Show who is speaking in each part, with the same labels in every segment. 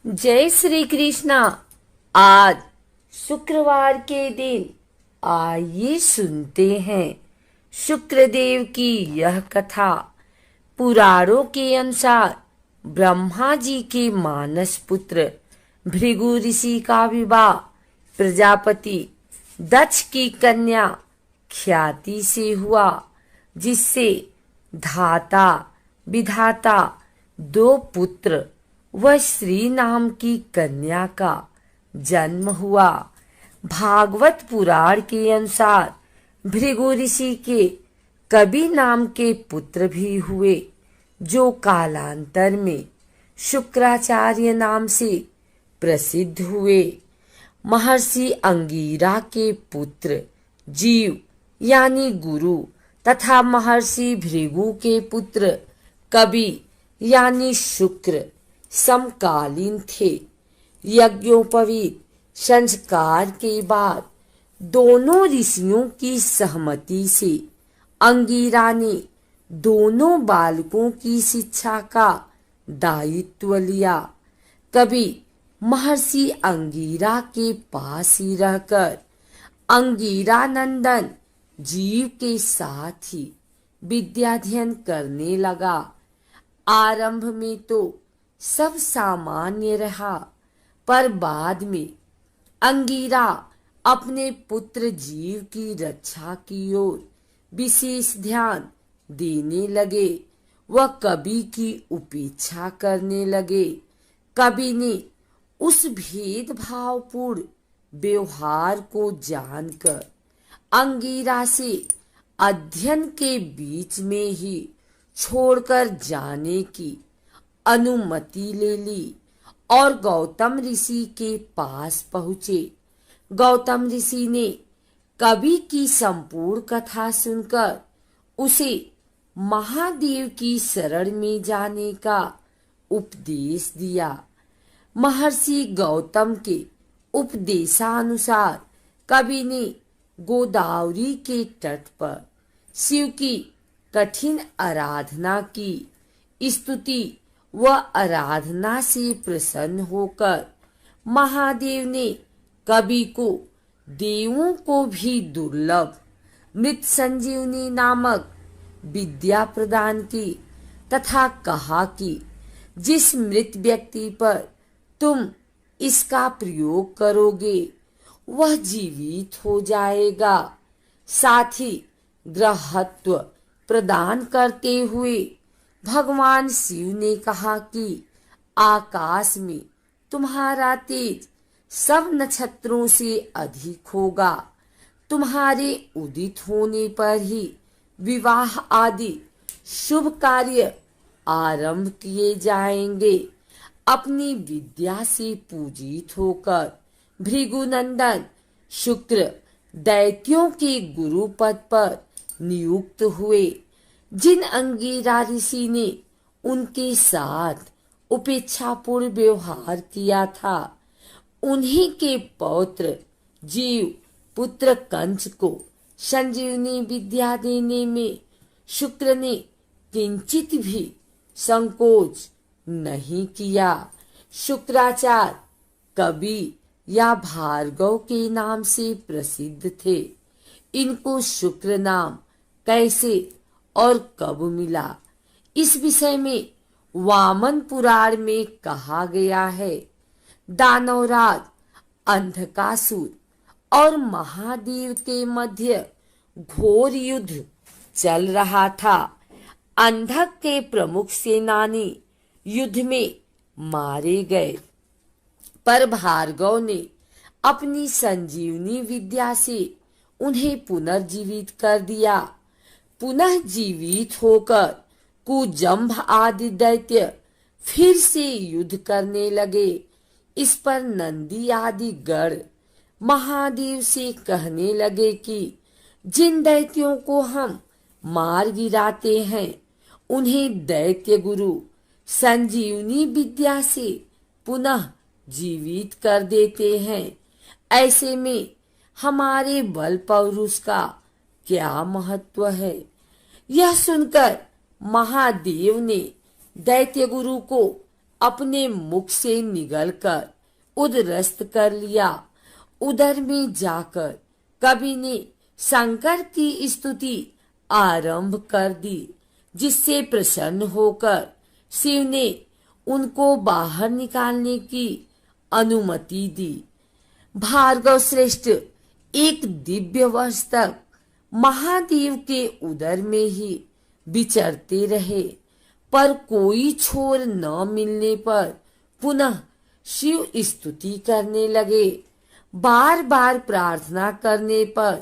Speaker 1: जय श्री कृष्णा। आज शुक्रवार के दिन आइए सुनते हैं शुक्रदेव की यह कथा। पुराणों के अनुसार ब्रह्मा जी के मानस पुत्र भृगु ऋषि का विवाह प्रजापति दक्ष की कन्या ख्याति से हुआ, जिससे धाता विधाता दो पुत्र व श्री नाम की कन्या का जन्म हुआ। भागवत पुराण के अनुसार भृगु ऋषि के कबि नाम के पुत्र भी हुए, जो कालांतर में शुक्राचार्य नाम से प्रसिद्ध हुए। महर्षि अंगिरा के पुत्र जीव यानी गुरु तथा महर्षि भृगु के पुत्र कबि यानी शुक्र समकालीन थे। यज्ञोपवीत संस्कार के बाद दोनों ऋषियों की सहमति से अंगिरा ने दोनों बालकों की शिक्षा का दायित्व लिया। कभी महर्षि अंगिरा के पास ही रहकर अंगिरा नंदन जीव के साथ ही विद्याध्ययन करने लगा। आरंभ में तो सब सामान्य रहा, पर बाद में अंगिरा अपने पुत्र जीव की रक्षा की ओर विशेष ध्यान देने लगे। वह कबि की उपेक्षा करने लगे। कबि ने उस भेदभावपूर्ण व्यवहार को जानकर अंगिरा से अध्ययन के बीच में ही छोड़कर जाने की अनुमति ले ली और गौतम ऋषि के पास पहुँचे। गौतम ऋषि ने कबि की संपूर्ण कथा सुनकर उसे महादेव की शरण में जाने का उपदेश दिया। महर्षि गौतम के उपदेशानुसार कबि ने गोदावरी के तट पर शिव की कठिन आराधना की। स्तुति व आराधना से प्रसन्न होकर महादेव ने कबि को देवों को भी दुर्लभ मृत संजीवनी नामक विद्या प्रदान की तथा कहा कि जिस मृत व्यक्ति पर तुम इसका प्रयोग करोगे वह जीवित हो जाएगा। साथ ही ग्रहत्व प्रदान करते हुए भगवान शिव ने कहा कि आकाश में तुम्हारा तेज सब नक्षत्रों से अधिक होगा। तुम्हारे उदित होने पर ही विवाह आदि शुभ कार्य आरंभ किए जाएंगे। अपनी विद्या से पूजित होकर भृगुनंदन शुक्र दैत्यों के गुरु पद पर नियुक्त हुए। जिन अंगिरा ऋषि ने उनके साथ उपेक्षापूर्ण व्यवहार किया था, उन्हीं के पौत्र जीव पुत्र कंस को संजीवनी विद्या देने में शुक्र ने किंचित भी संकोच नहीं किया। शुक्राचार्य कबि या भार्गव के नाम से प्रसिद्ध थे। इनको शुक्र नाम कैसे और कब मिला, इस विषय में वामन पुराण में कहा गया है। दानवराज अंधकासुर और महादेव के मध्य घोर युद्ध चल रहा था। अंधक के प्रमुख सेनानी युद्ध में मारे गए, पर भार्गव ने अपनी संजीवनी विद्या से उन्हें पुनर्जीवित कर दिया। पुनः जीवित होकर कुजंभ आदि दैत्य फिर से युद्ध करने लगे। इस पर नंदी आदि गण महादेव से कहने लगे कि जिन दैत्यों को हम मार गिराते हैं उन्हें दैत्य गुरु संजीवनी विद्या से पुनः जीवित कर देते हैं। ऐसे में हमारे बल पौरुष का क्या महत्व है। यह सुनकर महादेव ने दैत्य गुरु को अपने मुख से निगलकर उदरस्त कर लिया। उदर में जाकर कवि ने शंकर की स्तुति आरंभ कर दी, जिससे प्रसन्न होकर शिव ने उनको बाहर निकालने की अनुमति दी। भार्गव श्रेष्ठ एक दिव्य वर्ष तक महादेव के उदर में ही विचरते रहे, पर कोई छोर न मिलने पर पुनः शिव स्तुति करने लगे। बार बार प्रार्थना करने पर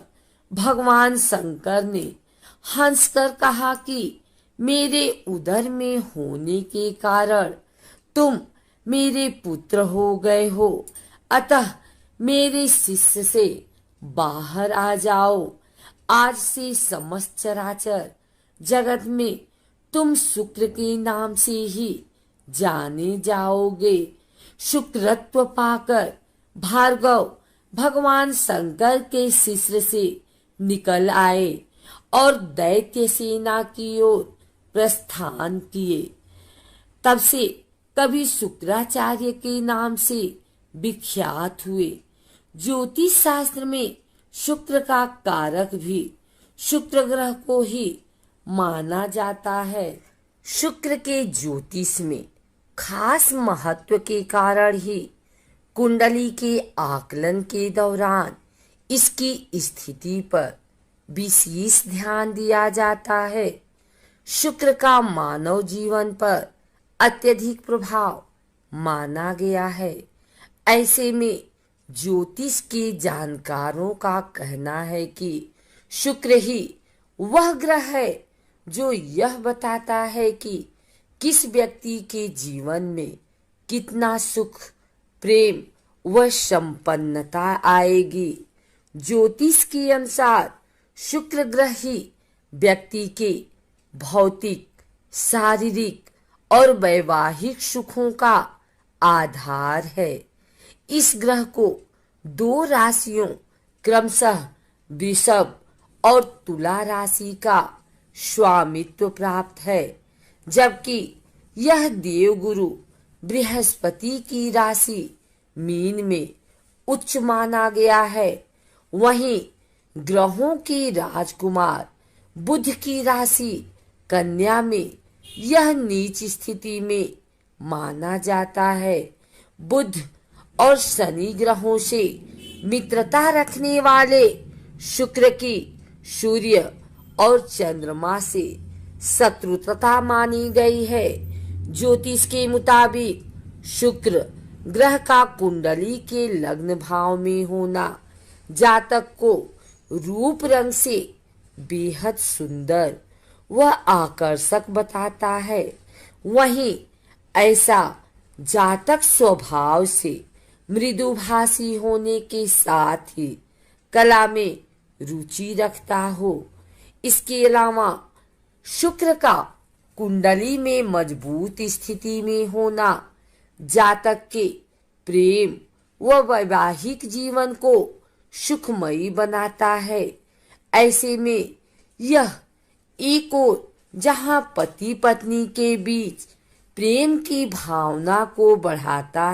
Speaker 1: भगवान शंकर ने हंसकर कहा कि मेरे उदर में होने के कारण तुम मेरे पुत्र हो गए हो, अतः मेरे शिष्य से बाहर आ जाओ। आज से समस्त चराचर जगत में तुम शुक्र के नाम से ही जाने जाओगे। शुक्रत्व पाकर भार्गव भगवान शंकर के शिष्य से निकल आए और दैत्य सेना की ओर प्रस्थान किए। तब से कवि शुक्राचार्य के नाम से विख्यात हुए। ज्योतिष शास्त्र में शुक्र का कारक भी शुक्र ग्रह को ही माना जाता है। शुक्र के ज्योतिष में खास महत्व के कारण ही कुंडली के आकलन के दौरान इसकी स्थिति पर विशेष ध्यान दिया जाता है। शुक्र का मानव जीवन पर अत्यधिक प्रभाव माना गया है। ऐसे में ज्योतिष के जानकारों का कहना है कि शुक्र ही वह ग्रह है जो यह बताता है कि किस व्यक्ति के जीवन में कितना सुख, प्रेम व संपन्नता आएगी। ज्योतिष के अनुसार शुक्र ग्रह ही व्यक्ति के भौतिक, शारीरिक और वैवाहिक सुखों का आधार है। इस ग्रह को दो राशियों क्रमशः वृषभ और तुला राशि का स्वामित्व प्राप्त है, जबकि यह देवगुरु बृहस्पति की राशि मीन में उच्च माना गया है। वहीं ग्रहों के राजकुमार बुध की राशि कन्या में यह नीच स्थिति में माना जाता है। बुध और शनि ग्रहों से मित्रता रखने वाले शुक्र की सूर्य और चंद्रमा से शत्रुता मानी गई है। ज्योतिष के मुताबिक शुक्र ग्रह का कुंडली के लग्न भाव में होना जातक को रूप रंग से बेहद सुंदर व आकर्षक बताता है। वहीं ऐसा जातक स्वभाव से मृदुभाषी होने के साथ ही कला में रुचि रखता हो। इसके अलावा शुक्र का कुंडली में मजबूत स्थिति में होना जातक के प्रेम व वैवाहिक जीवन को सुखमयी बनाता है। ऐसे में यह एक ओर जहां पति पत्नी के बीच प्रेम की भावना को बढ़ाता